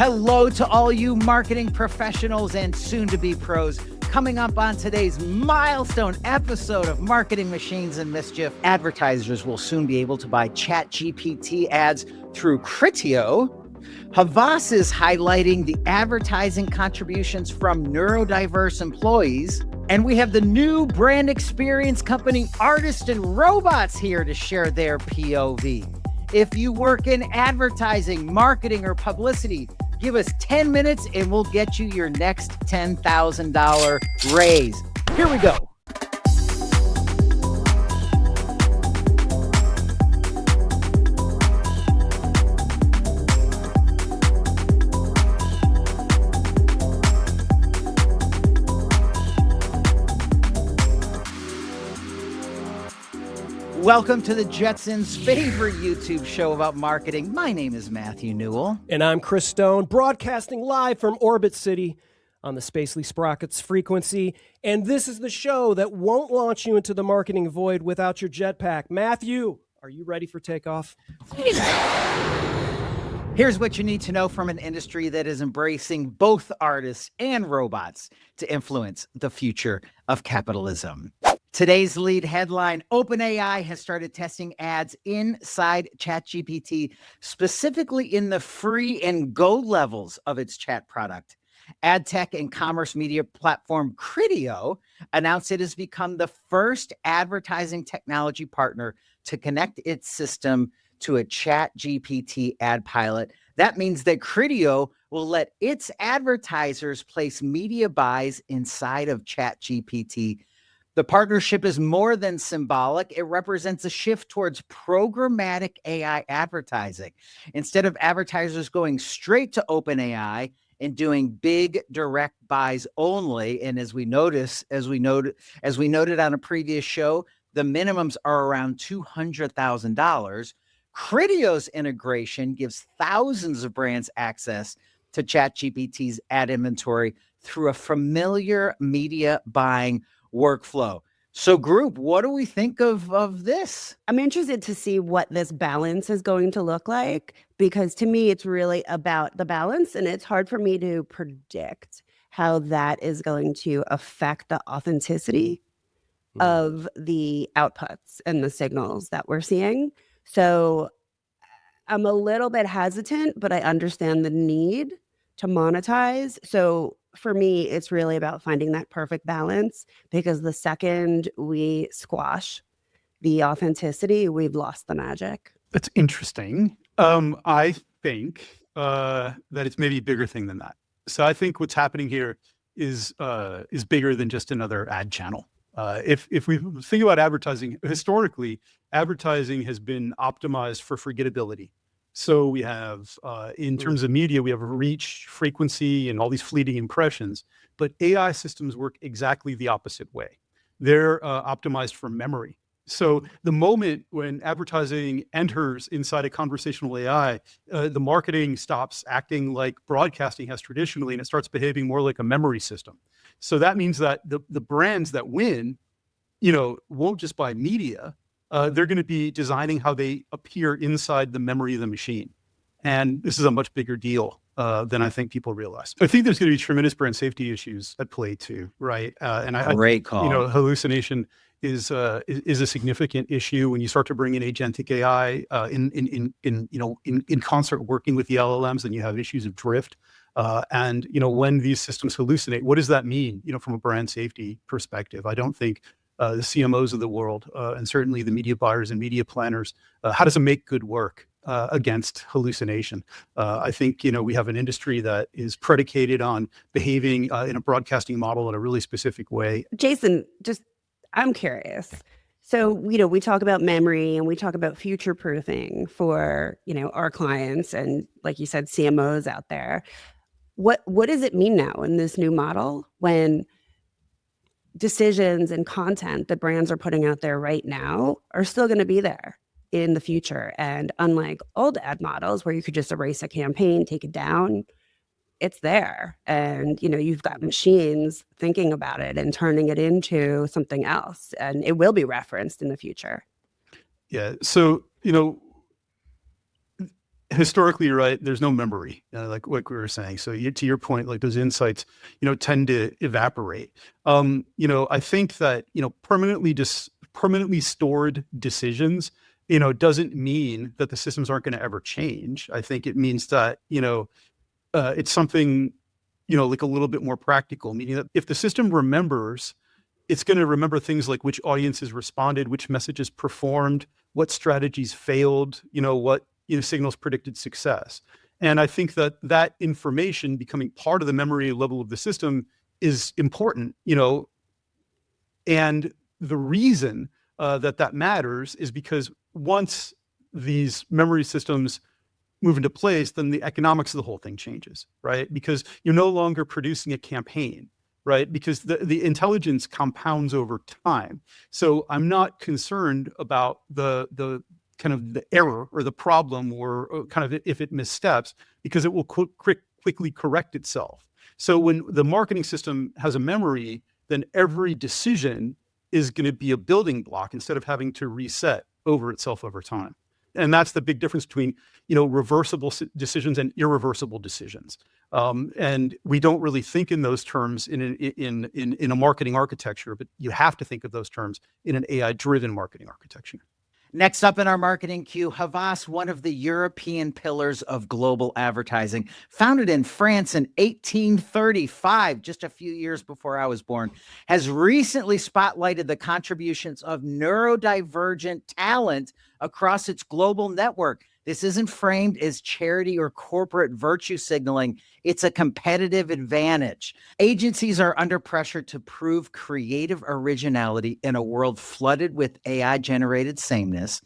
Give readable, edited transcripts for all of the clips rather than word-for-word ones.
Hello to all you marketing professionals and soon-to-be pros. Coming up on today's milestone episode of Marketing Machines and Mischief, advertisers will soon be able to buy ChatGPT ads through Criteo. Havas is highlighting the advertising contributions from neurodiverse employees. And we have the new brand experience company Artists and Robots here to share their POV. If you work in advertising, marketing, or publicity, give us 10 minutes and we'll get you your next $10,000 raise. Here we go. Welcome to the Jetsons' favorite YouTube show about marketing. My name is Matthew Newell. And I'm Chris Stone, broadcasting live from Orbit City on the Spacely Sprockets frequency. And this is the show that won't launch you into the marketing void without your jetpack. Matthew, are you ready for takeoff? Here's what you need to know from an industry that is embracing both artists and robots to influence the future of capitalism. Today's lead headline, OpenAI has started testing ads inside ChatGPT, specifically in the free and go levels of its chat product. Ad tech and commerce media platform Criteo announced it has become the first advertising technology partner to connect its system to a ChatGPT ad pilot. That means that Criteo will let its advertisers place media buys inside of ChatGPT. The partnership is more than symbolic. It represents a shift towards programmatic AI advertising. Instead of advertisers going straight to OpenAI and doing big direct buys only, and as we noted on a previous show, the minimums are around $200,000. Criteo's integration gives thousands of brands access to ChatGPT's ad inventory through a familiar media buying workflow. So group, what do we think of this? I'm interested to see what this balance is going to look like, because to me, it's really about the balance, and it's hard for me to predict how that is going to affect the authenticity of the outputs and the signals that we're seeing. So I'm a little bit hesitant, but I understand the need to monetize. So for me, it's really about finding that perfect balance, because the second we squash the authenticity, we've lost the magic. That's interesting. I think that it's maybe a bigger thing than that. So I think what's happening here is bigger than just another ad channel. If we think about advertising, historically, advertising has been optimized for forgettability. So we have, in terms of media, we have reach, frequency, and all these fleeting impressions. But AI systems work exactly the opposite way. They're optimized for memory. So the moment when advertising enters inside a conversational AI, the marketing stops acting like broadcasting has traditionally, and it starts behaving more like a memory system. So that means that the brands that win, won't just buy media. They're going to be designing how they appear inside the memory of the machine. And this is a much bigger deal than I think people realize. I think there's going to be tremendous brand safety issues at play too, right? Great call. Hallucination is a significant issue when you start to bring in agentic AI in concert working with the LLMs, then you have issues of drift. And when these systems hallucinate, what does that mean, from a brand safety perspective? I don't think the CMOs of the world, and certainly the media buyers and media planners, how does it make good work against hallucination? I think, we have an industry that is predicated on behaving in a broadcasting model in a really specific way. Jason, I'm curious. So, we talk about memory and we talk about future proofing for, our clients and, like you said, CMOs out there. What does it mean now in this new model when decisions and content that brands are putting out there right now are still going to be there in the future? And unlike old ad models where you could just erase a campaign, take it down, it's there. And, you've got machines thinking about it and turning it into something else. And it will be referenced in the future. Yeah. So, historically, right, there's no memory, like what we were saying. So to your point, like those insights, tend to evaporate. I think that, permanently stored decisions, doesn't mean that the systems aren't going to ever change. I think it means that, it's something, like a little bit more practical, meaning that if the system remembers, it's going to remember things like which audiences responded, which messages performed, what strategies failed, what signals predicted success. And I think that information becoming part of the memory level of the system is important, and the reason that matters is because once these memory systems move into place, then the economics of the whole thing changes, right? Because you're no longer producing a campaign, right? Because the intelligence compounds over time. So I'm not concerned about the kind of the error or the problem or kind of if it missteps, because it will quickly correct itself. So when the marketing system has a memory, then every decision is going to be a building block instead of having to reset over itself over time. And that's the big difference between, reversible decisions and irreversible decisions. And we don't really think in those terms in a marketing architecture, but you have to think of those terms in an AI-driven marketing architecture. Next up in our marketing queue, Havas, one of the European pillars of global advertising, founded in France in 1835, just a few years before I was born, has recently spotlighted the contributions of neurodivergent talent across its global network. This isn't framed as charity or corporate virtue signaling. It's a competitive advantage. Agencies are under pressure to prove creative originality in a world flooded with AI-generated sameness.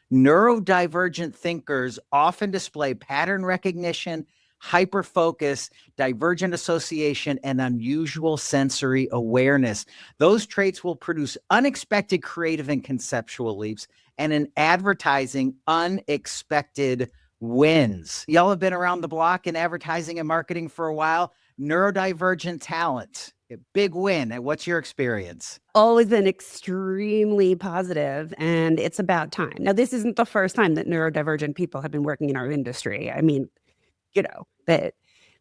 Neurodivergent thinkers often display pattern recognition, hyperfocus, divergent association, and unusual sensory awareness. Those traits will produce unexpected creative and conceptual leaps, and in advertising, unexpected wins. Y'all have been around the block in advertising and marketing for a while. Neurodivergent talent, a big win. What's your experience? Always been extremely positive, and it's about time. Now, this isn't the first time that neurodivergent people have been working in our industry. I mean, that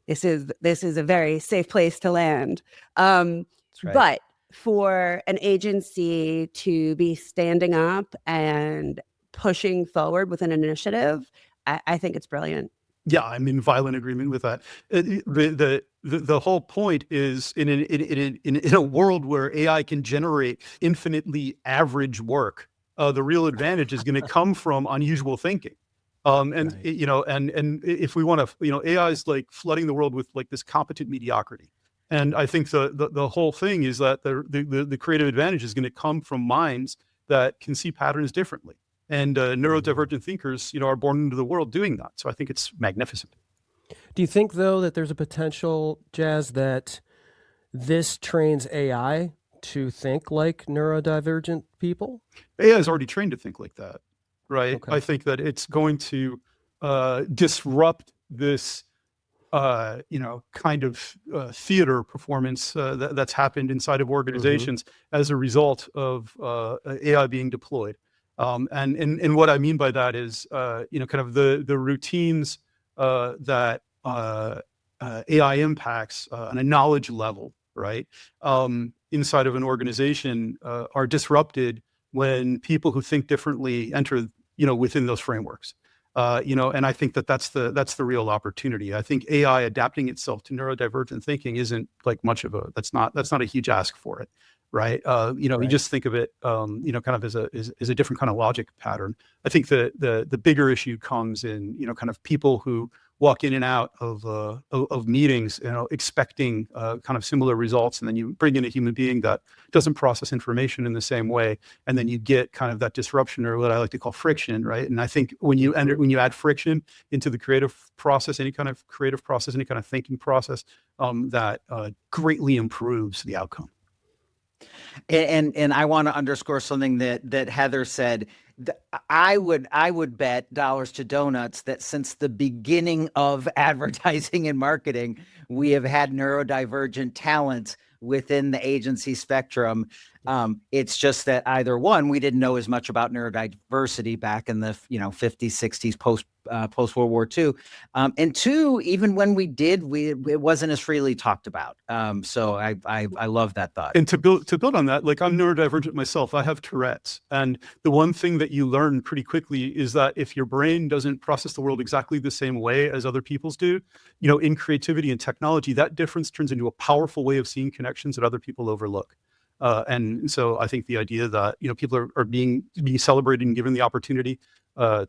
this is a very safe place to land. That's right. But for an agency to be standing up and pushing forward with an initiative, I think it's brilliant. Yeah, I'm in violent agreement with that. The whole point is in a world where AI can generate infinitely average work, the real advantage is going to come from unusual thinking. And right. And if we want to, AI is like flooding the world with like this competent mediocrity. And I think the whole thing is that the creative advantage is going to come from minds that can see patterns differently. And neurodivergent thinkers, are born into the world doing that. So I think it's magnificent. Do you think, though, that there's a potential, Jazz, that this trains AI to think like neurodivergent people? AI is already trained to think like that, right? Okay. I think that it's going to disrupt this, kind of theater performance that's happened inside of organizations as a result of AI being deployed. And what I mean by that is, kind of the routines that AI impacts on a knowledge level, right? Inside of an organization are disrupted when people who think differently enter, within those frameworks. And I think that's the real opportunity. I think AI adapting itself to neurodivergent thinking isn't like much of that's not a huge ask for it. Right. Right. You just think of it, kind of as a different kind of logic pattern. I think the bigger issue comes in, kind of people who walk in and out of meetings, expecting kind of similar results. And then you bring in a human being that doesn't process information in the same way. And then you get kind of that disruption, or what I like to call friction. Right. And I think when you add friction into the creative process, any kind of creative process, any kind of thinking process, that greatly improves the outcome. And I want to underscore something that Heather said. I would bet dollars to donuts that since the beginning of advertising and marketing, we have had neurodivergent talent within the agency spectrum. It's just that either one, we didn't know as much about neurodiversity back in the 50s, 60s, post World War II, and two, even when we did, it wasn't as freely talked about. So I love that thought. And to build on that, like, I'm neurodivergent myself. I have Tourette's, and the one thing that you learn pretty quickly is that if your brain doesn't process the world exactly the same way as other people's do, in creativity and technology, that difference turns into a powerful way of seeing connections that other people overlook. And so I think the idea that people are being celebrated and given the opportunity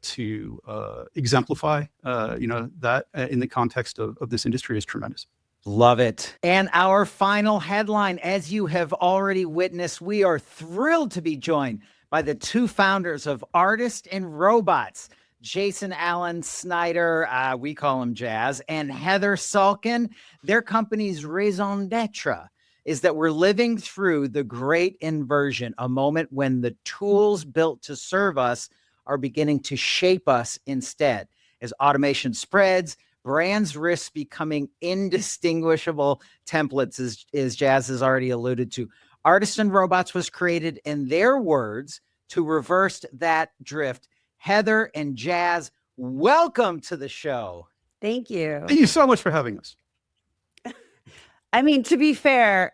to exemplify that in the context of this industry is tremendous. Love it. And our final headline, as you have already witnessed, we are thrilled to be joined by the two founders of Artists and Robots, Jason Allen Snyder, we call him Jazz, and Heather Salkin. Their company's raison d'etre is that we're living through the great inversion, a moment when the tools built to serve us are beginning to shape us instead. As automation spreads, brands risk becoming indistinguishable templates, as Jazz has already alluded to. Artists and Robots was created, in their words, to reverse that drift. Heather and Jazz, welcome to the show. Thank you. Thank you so much for having us. I mean, to be fair,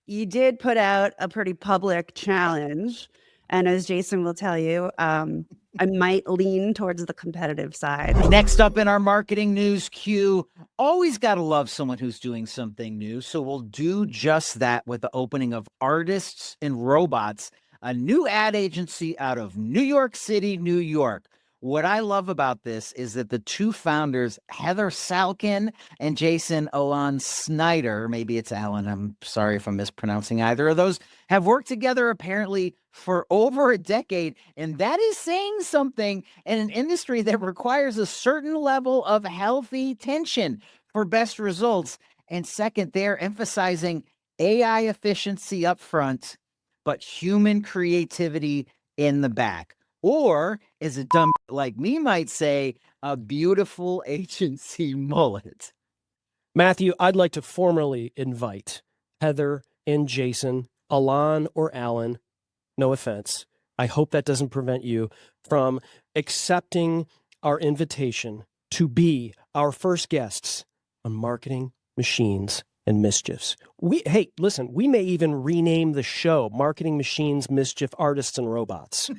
you did put out a pretty public challenge. And as Jason will tell you, I might lean towards the competitive side. Next up in our marketing news queue, always got to love someone who's doing something new. So we'll do just that with the opening of Artists and Robots, a new ad agency out of New York City, New York. What I love about this is that the two founders, Heather Salkin and Jason Allen Snyder, maybe it's Allen, I'm sorry if I'm mispronouncing either of those, have worked together apparently for over a decade. And that is saying something in an industry that requires a certain level of healthy tension for best results. And second, they're emphasizing AI efficiency up front, but human creativity in the back. Or, as a dumb like me might say, a beautiful agency mullet. Matthew, I'd like to formally invite Heather and Jason, Alon or Allen, no offense. I hope that doesn't prevent you from accepting our invitation to be our first guests on Marketing, Machines, and Mischiefs. Hey, listen, we may even rename the show Marketing, Machines, Mischief, Artists, and Robots.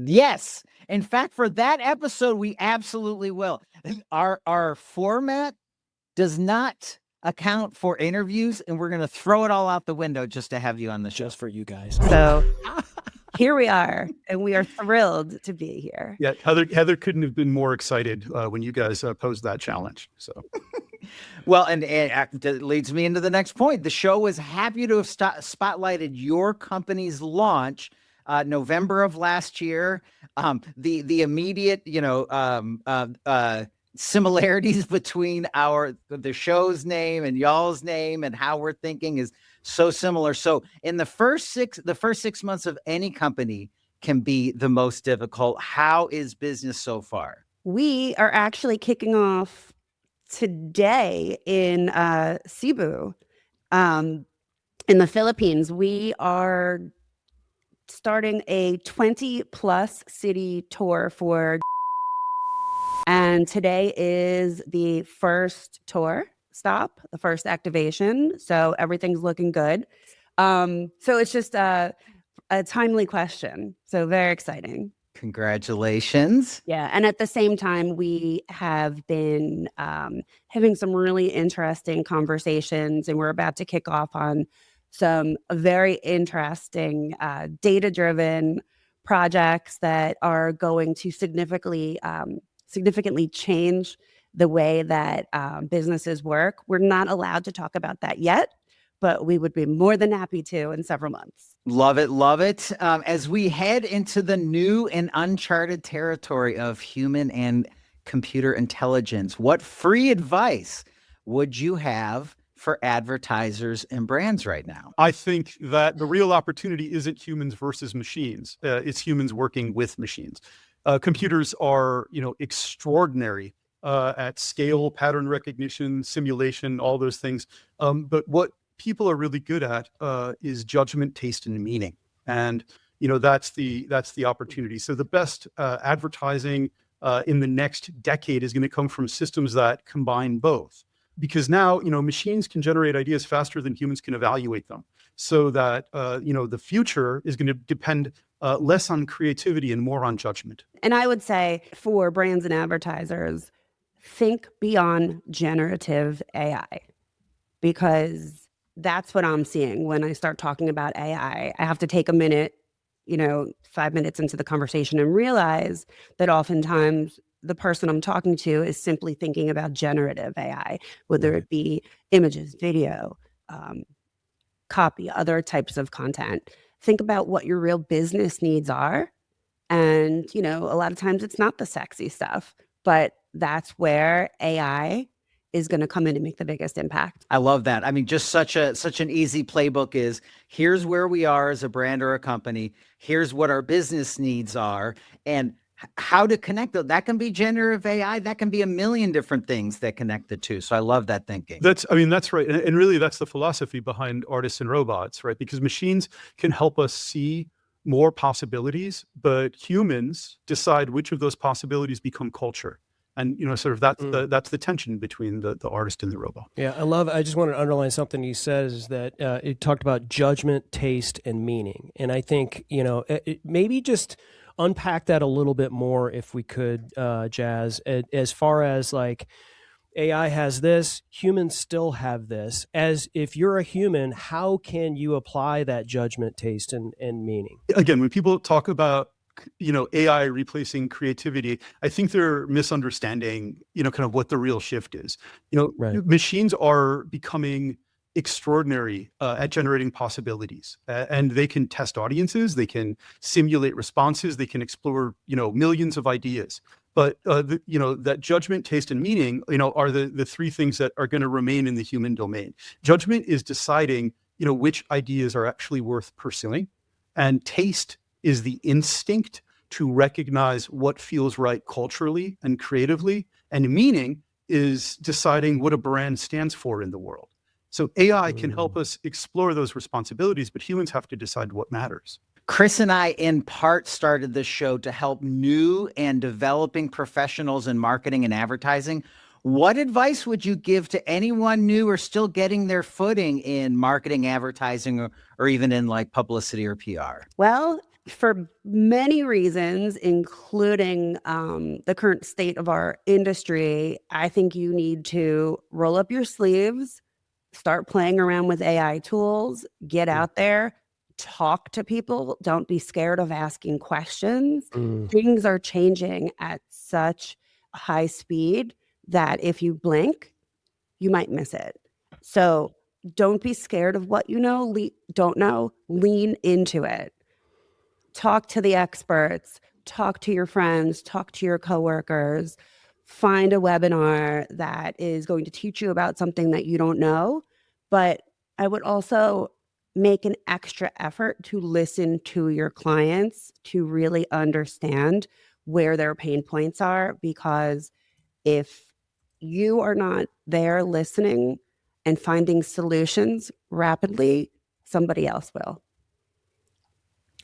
Yes. In fact, for that episode, we absolutely will. Our format does not account for interviews, and we're going to throw it all out the window just to have you on the show. Just for you guys. So here we are, and we are thrilled to be here. Yeah, Heather couldn't have been more excited when you guys posed that challenge. So, well, and it leads me into the next point. The show was happy to have spotlighted your company's launch November of last year. The immediate, similarities between the show's name and y'all's name and how we're thinking is so similar. So in the first 6 months of any company can be the most difficult. How is business so far? We are actually kicking off today in Cebu, in the Philippines. We are starting a 20+ city tour for, and today is the first tour stop, the first activation. So everything's looking good. So it's just a timely question. So very exciting. Congratulations. Yeah. And at the same time, we have been having some really interesting conversations, and we're about to kick off on some very interesting data-driven projects that are going to significantly change the way that businesses work. We're not allowed to talk about that yet, but we would be more than happy to in several months. Love it. Love it. As we head into the new and uncharted territory of human and computer intelligence, what free advice would you have for advertisers and brands right now? I think that the real opportunity isn't humans versus machines. It's humans working with machines. Computers are, extraordinary at scale, pattern recognition, simulation, all those things. But what people are really good at is judgment, taste, and meaning. And, that's the opportunity. So the best advertising in the next decade is going to come from systems that combine both. Because now, machines can generate ideas faster than humans can evaluate them. So that, the future is going to depend less on creativity and more on judgment. And I would say for brands and advertisers, think beyond generative AI, because that's what I'm seeing when I start talking about AI. I have to take a minute, 5 minutes into the conversation and realize that oftentimes the person I'm talking to is simply thinking about generative AI, whether it be images, video, copy, other types of content. Think about what your real business needs are. And, a lot of times it's not the sexy stuff, but that's where AI is going to come in and make the biggest impact. I love that. I mean, just such an easy playbook is here's where we are as a brand or a company. Here's what our business needs are, and how to connect them. That can be generative AI. That can be a million different things that connect the two. So I love that thinking. That's right. And really that's the philosophy behind artists and robots, right? Because machines can help us see more possibilities, but humans decide which of those possibilities become culture. And, sort of that's the tension between the artist and the robot. Yeah, I just want to underline something you said is that it talked about judgment, taste, and meaning. And I think, maybe just unpack that a little bit more if we could, Jazz, as far as like AI has this, humans still have this. As if you're a human, how can you apply that judgment, taste, and meaning? Again, when people talk about AI replacing creativity, I think they're misunderstanding, kind of what the real shift is. Machines are becoming extraordinary at generating possibilities, and they can test audiences, they can simulate responses, they can explore, millions of ideas. But that judgment, taste, and meaning, are the three things that are going to remain in the human domain. Judgment is deciding, which ideas are actually worth pursuing, and taste is the instinct to recognize what feels right culturally and creatively, and meaning is deciding what a brand stands for in the world. So AI can help us explore those responsibilities, but humans have to decide what matters. Chris and I, in part, started this show to help new and developing professionals in marketing and advertising. What advice would you give to anyone new or still getting their footing in marketing, advertising, or even in like publicity or PR? Well, for many reasons, including the current state of our industry, I think you need to roll up your sleeves, start playing around with AI tools, get out there, talk to people. Don't be scared of asking questions. Things are changing at such a high speed that if you blink, you might miss it. So don't be scared of what you know, don't know, lean into it. Talk to the experts, talk to your friends, talk to your coworkers, find a webinar that is going to teach you about something that you don't know. But I would also make an extra effort to listen to your clients to really understand where their pain points are, because if you are not there listening and finding solutions rapidly, somebody else will.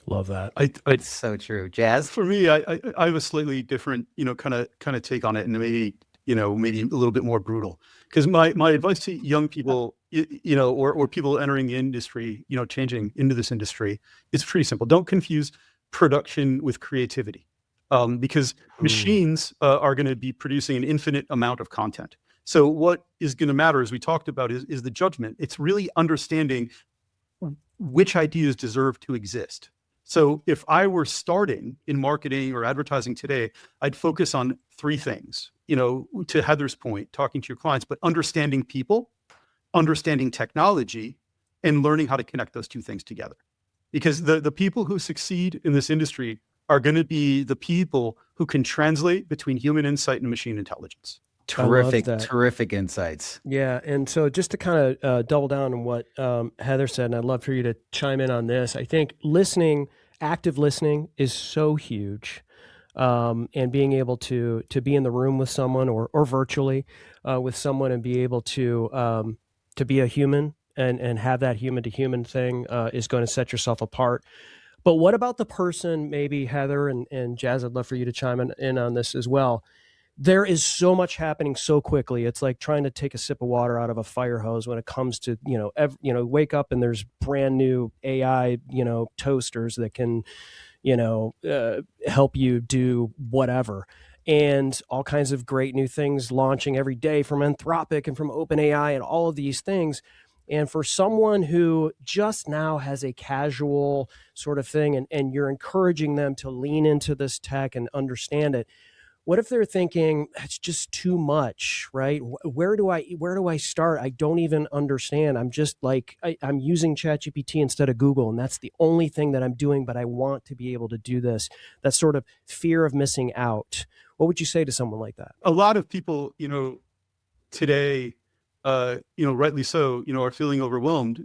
Love that. It's so true. Jazz? For me, I have a slightly different, kind of take on it, and maybe a little bit more brutal. Because my advice to young people, or people entering the industry, changing into this industry, is pretty simple. Don't confuse production with creativity. Because machines are going to be producing an infinite amount of content. So what is going to matter, as we talked about, is the judgment. It's really understanding which ideas deserve to exist. So if I were starting in marketing or advertising today, I'd focus on three things, to Heather's point, talking to your clients, but understanding people, understanding technology, and learning how to connect those two things together. Because the people who succeed in this industry are going to be the people who can translate between human insight and machine intelligence. Terrific insights. Yeah. And so just to kind of double down on what Heather said, and I'd love for you to chime in on this. I think active listening is so huge. And being able to be in the room with someone or virtually with someone and be able to be a human and have that human to human thing is going to set yourself apart. But what about the person, maybe Heather and Jazz, I'd love for you to chime in on this as well. There is so much happening so quickly. It's like trying to take a sip of water out of a fire hose when it comes to, wake up and there's brand new AI, toasters that can, help you do whatever. And all kinds of great new things launching every day from Anthropic and from OpenAI and all of these things. And for someone who just now has a casual sort of thing and you're encouraging them to lean into this tech and understand it, what if they're thinking it's just too much, right? Where do I start? I don't even understand. I'm just like, I'm using ChatGPT instead of Google, and that's the only thing that I'm doing, but I want to be able to do this. That sort of fear of missing out. What would you say to someone like that? A lot of people, today, rightly so, are feeling overwhelmed,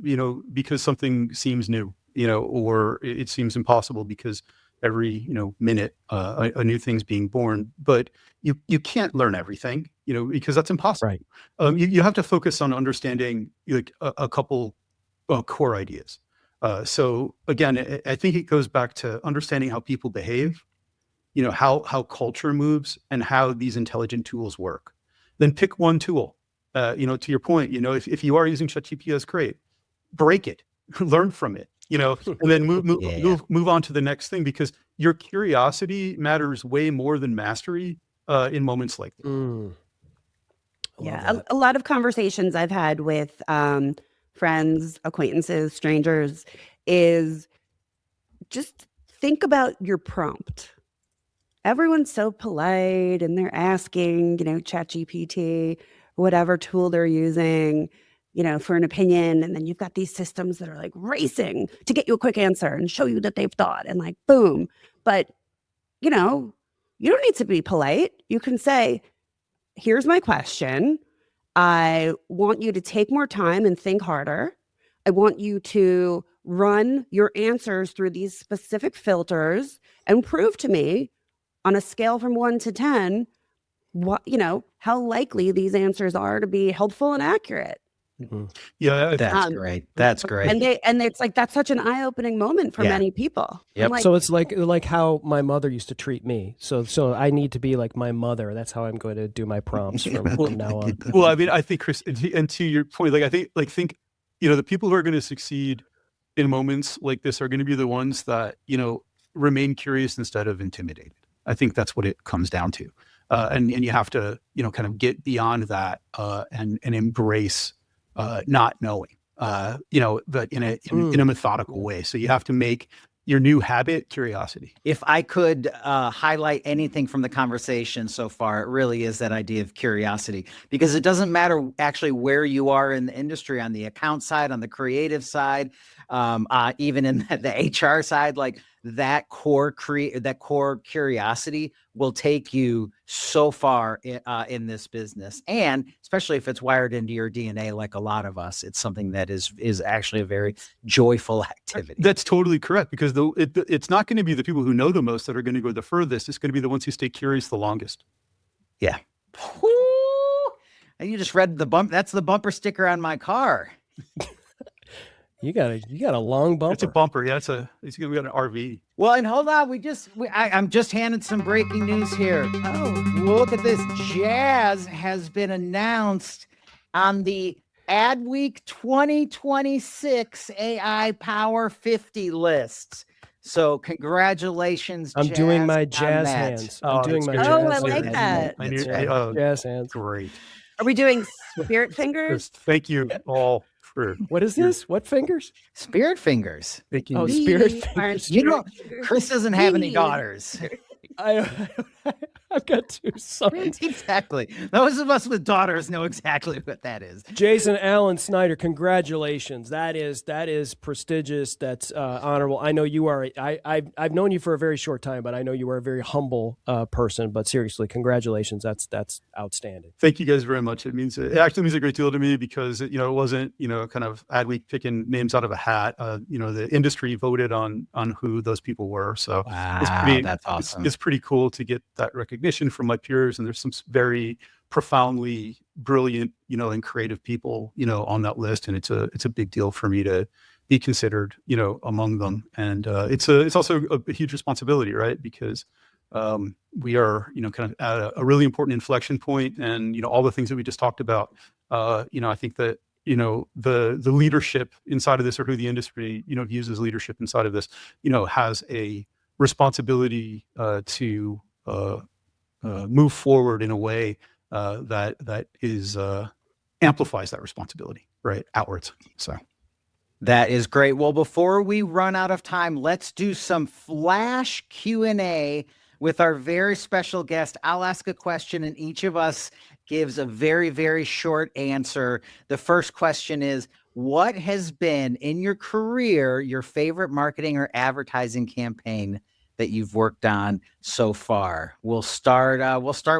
because something seems new, or it seems impossible because every, minute, a new thing's being born, but you can't learn everything, because that's impossible. Right. You have to focus on understanding like a couple core ideas. So again, I think it goes back to understanding how people behave, how culture moves and how these intelligent tools work. Then pick one tool, to your point, if you are using ChatGPT, that's great, break it, learn from it. And then move on to the next thing, because your curiosity matters way more than mastery in moments like this. Yeah, a lot of conversations I've had with friends, acquaintances, strangers is just think about your prompt. Everyone's so polite and they're asking, ChatGPT, whatever tool they're using, for an opinion. And then you've got these systems that are like racing to get you a quick answer and show you that they've thought and like, boom. But, you don't need to be polite. You can say, here's my question. I want you to take more time and think harder. I want you to run your answers through these specific filters and prove to me on a scale from 1 to 10, what, how likely these answers are to be helpful and accurate. Mm-hmm. Yeah, that's great. That's great. And it's like that's such an eye-opening moment for many people. Yep. Like, so it's like how my mother used to treat me. So I need to be like my mother. That's how I'm going to do my prompts from now on. Well, I mean, I think, Chris, and to your point, I think the people who are going to succeed in moments like this are going to be the ones that remain curious instead of intimidated. I think that's what it comes down to, and you have to kind of get beyond that and embrace not knowing, but in a methodical way. So you have to make your new habit curiosity. If I could highlight anything from the conversation so far, it really is that idea of curiosity, because it doesn't matter actually where you are in the industry, on the account side, on the creative side, even in the HR side, like that core curiosity will take you so far in this business. And especially if it's wired into your DNA, like a lot of us, it's something that is actually a very joyful activity. That's totally correct, because it's not going to be the people who know the most that are going to go the furthest. It's going to be the ones who stay curious the longest. Yeah. And you just read the bump. That's the bumper sticker on my car. You got a long bumper. It's a bumper. Yeah, it's got an RV. Well, and hold on, I'm just handing some breaking news here. Oh, look at this! Jazz has been announced on the Adweek 2026 AI Power 50 list. So congratulations, I'm Jazz, doing my on jazz that. hands. I'm doing my jazz I hands. like that. Jazz hands. Great. Are we doing spirit fingers? Thank you all for. What is this? What fingers? Spirit fingers. Thank you. Oh, spirit fingers. Chris doesn't have any daughters. I've got 2 sons. Exactly. Those of us with daughters know exactly what that is. Jason Allen Snyder, congratulations. That is prestigious. That's honorable. I know you are. I've known you for a very short time, but I know you are a very humble person. But seriously, congratulations. That's outstanding. Thank you guys very much. It actually means a great deal to me, because it wasn't kind of Adweek picking names out of a hat. The industry voted on who those people were. So wow, that's awesome. It's pretty cool to get that recognition. recognition from my peers, and there's some very profoundly brilliant, and creative people, on that list. And it's a big deal for me to be considered, among them. And it's also a huge responsibility, right? Because we are, kind of at a really important inflection point, and all the things that we just talked about. I think that the leadership inside of this, or who the industry views as leadership inside of this, has a responsibility to move forward in a way that is amplifies that responsibility, right, outwards. So. That is great. Well, before we run out of time, let's do some flash Q&A with our very special guest. I'll ask a question and each of us gives a very, very short answer. The first question is, what has been in your career your favorite marketing or advertising campaign that you've worked on so far? We'll start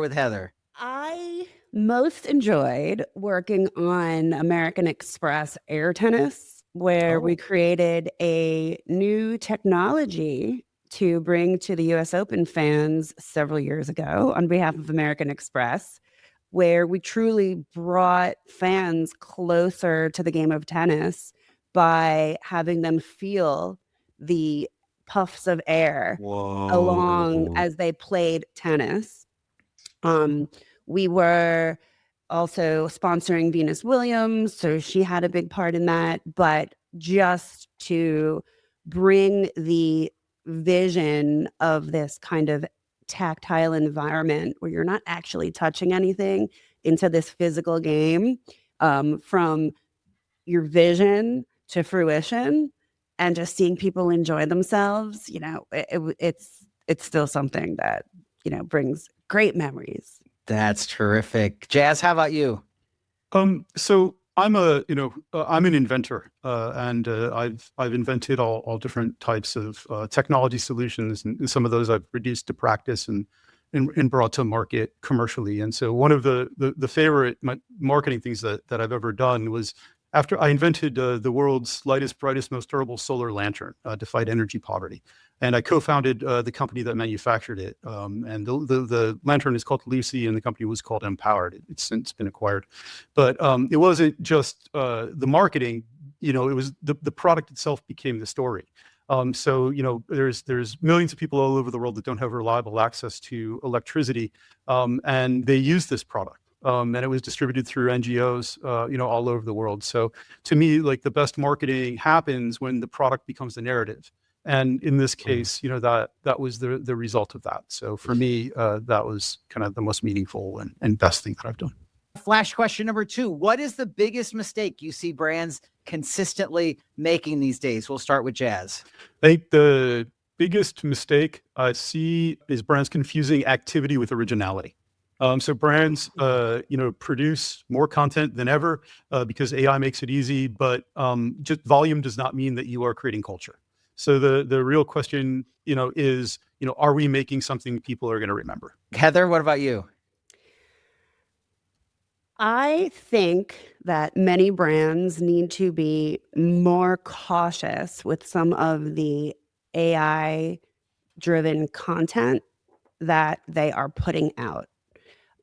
with Heather. I most enjoyed working on American Express Air Tennis, where we created a new technology to bring to the US Open fans several years ago on behalf of American Express, where we truly brought fans closer to the game of tennis by having them feel the puffs of air along as they played tennis. We were also sponsoring Venus Williams, so she had a big part in that. But just to bring the vision of this kind of tactile environment where you're not actually touching anything into this physical game, from your vision to fruition, and just seeing people enjoy themselves, it's still something that, brings great memories. That's terrific. Jazz, how about you? So I'm I'm an inventor, and I've invented all different types of technology solutions, and some of those I've reduced to practice and brought to market commercially. And so one of the favorite marketing things that I've ever done was after I invented the world's lightest, brightest, most durable solar lantern to fight energy poverty. And I co-founded the company that manufactured it. And the lantern is called Lucy, and the company was called Empowered. It's since been acquired. But it wasn't just the marketing, it was the product itself became the story. So, there's millions of people all over the world that don't have reliable access to electricity, and they use this product. And it was distributed through NGOs, all over the world. So to me, like, the best marketing happens when the product becomes the narrative. And in this case, that was the result of that. So for me, that was kind of the most meaningful and best thing that I've done. Flash question number 2. What is the biggest mistake you see brands consistently making these days? We'll start with Jazz. I think the biggest mistake I see is brands confusing activity with originality. So brands, produce more content than ever because AI makes it easy, but just volume does not mean that you are creating culture. So the real question, is, are we making something people are going to remember? Heather, what about you? I think that many brands need to be more cautious with some of the AI-driven content that they are putting out.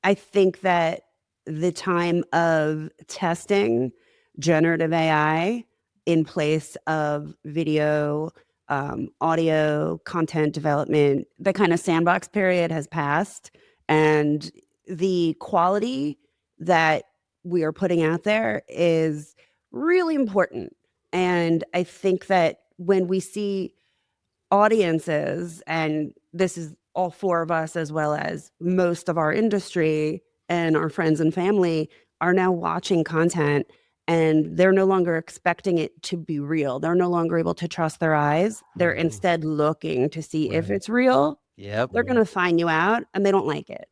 I think that the time of testing generative AI in place of video, audio, content development, the kind of sandbox period has passed, and the quality that we are putting out there is really important. And I think that when we see audiences, and this is all 4 of us, as well as most of our industry and our friends and family, are now watching content, and they're no longer expecting it to be real. They're no longer able to trust their eyes. They're instead looking to see if it's real. Yep. They're going to find you out, and they don't like it.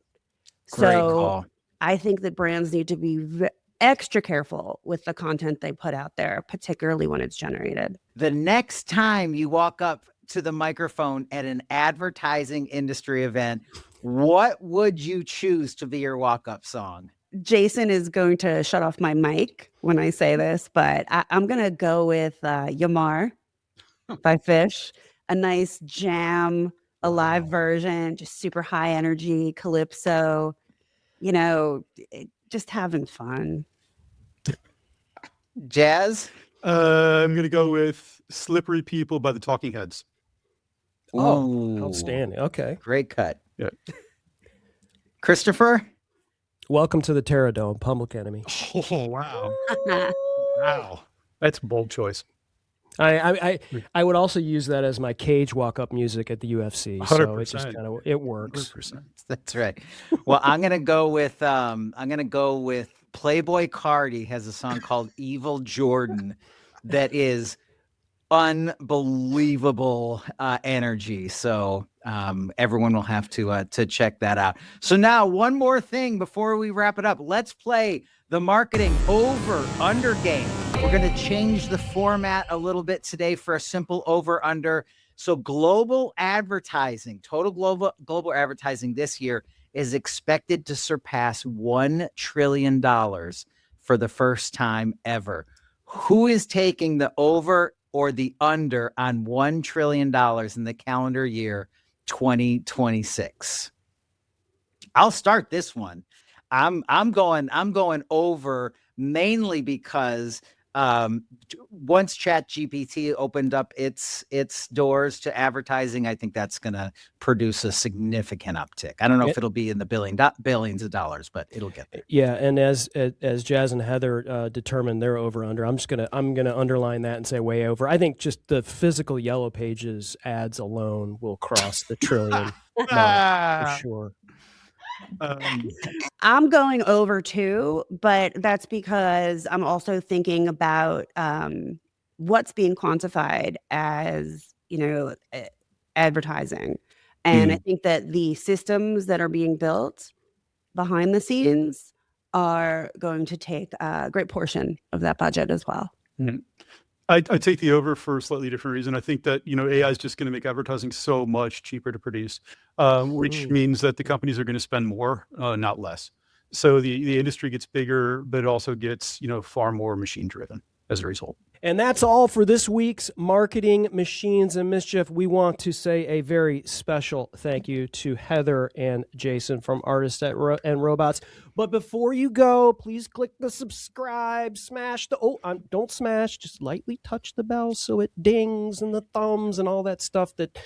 Great So call. I think that brands need to be extra careful with the content they put out there, particularly when it's generated. The next time you walk up to the microphone at an advertising industry event, what would you choose to be your walk-up song? Jason is going to shut off my mic when I say this, but I'm going to go with Yamar by Fish, a nice jam a live version, just super high energy, calypso, just having fun. Jazz? I'm going to go with Slippery People by the Talking Heads. Oh, Ooh, outstanding. Okay. great cut. Yeah. Christopher? Welcome to the Terror Dome, Public Enemy. Oh, wow. Wow. That's a bold choice. I would also use that as my cage walk-up music at the UFC. So it just 100%. kind of it works. 100%. That's right. Well, I'm gonna go with Playboy Cardi has a song called Evil Jordan that is unbelievable energy. So everyone will have to check that out. So now one more thing before we wrap it up. Let's play the marketing over-under game. We're going to change the format a little bit today for a simple over-under. So global advertising, total global advertising this year is expected to surpass $1 trillion for the first time ever. Who is taking the over or the under on $1 trillion in the calendar year 2026? I'll start this one. I'm going over, mainly because once ChatGPT opened up its doors to advertising, I think that's going to produce a significant uptick. I don't know if it'll be in the billions of dollars, but it'll get there. Yeah, and as Jazz and Heather determine their over under, I'm gonna underline that and say way over. I think just the physical Yellow Pages ads alone will cross the trillion mark for sure. I'm going over too, but that's because I'm also thinking about what's being quantified as, advertising. And I think that the systems that are being built behind the scenes are going to take a great portion of that budget as well. I take the over for a slightly different reason. I think that, AI is just going to make advertising so much cheaper to produce, which means that the companies are going to spend more, not less. So the industry gets bigger, but it also gets, far more machine driven as a result. And that's all for this week's Marketing, Machines, and Mischief. We want to say a very special thank you to Heather and Jason from Artists and Robots. But before you go, please click the subscribe, smash the, don't smash, just lightly touch the bell so it dings, and the thumbs and all that stuff that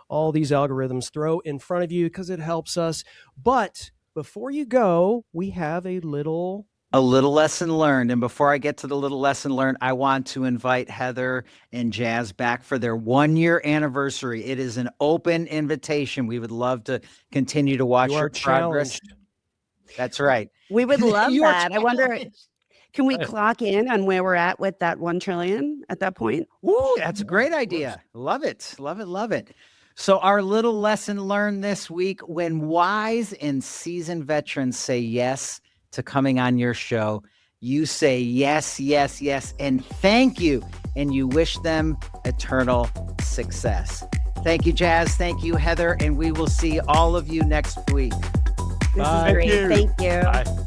all these algorithms throw in front of you because it helps us. But before you go, we have a little lesson learned. And before I get to the little lesson learned, I want to invite Heather and Jazz back for their 1-year anniversary. It is an open invitation. We would love to continue to watch your progress. That's right. We would love that. I wonder, can we clock in on where we're at with that 1 trillion at that point? Ooh, that's a great idea. Love it. Love it. Love it. So our little lesson learned this week: when wise and seasoned veterans say yes to coming on your show, you say yes, yes, yes, and thank you, and you wish them eternal success. Thank you, Jazz. Thank you, Heather, and we will see all of you next week. This is great. Thank you. Bye.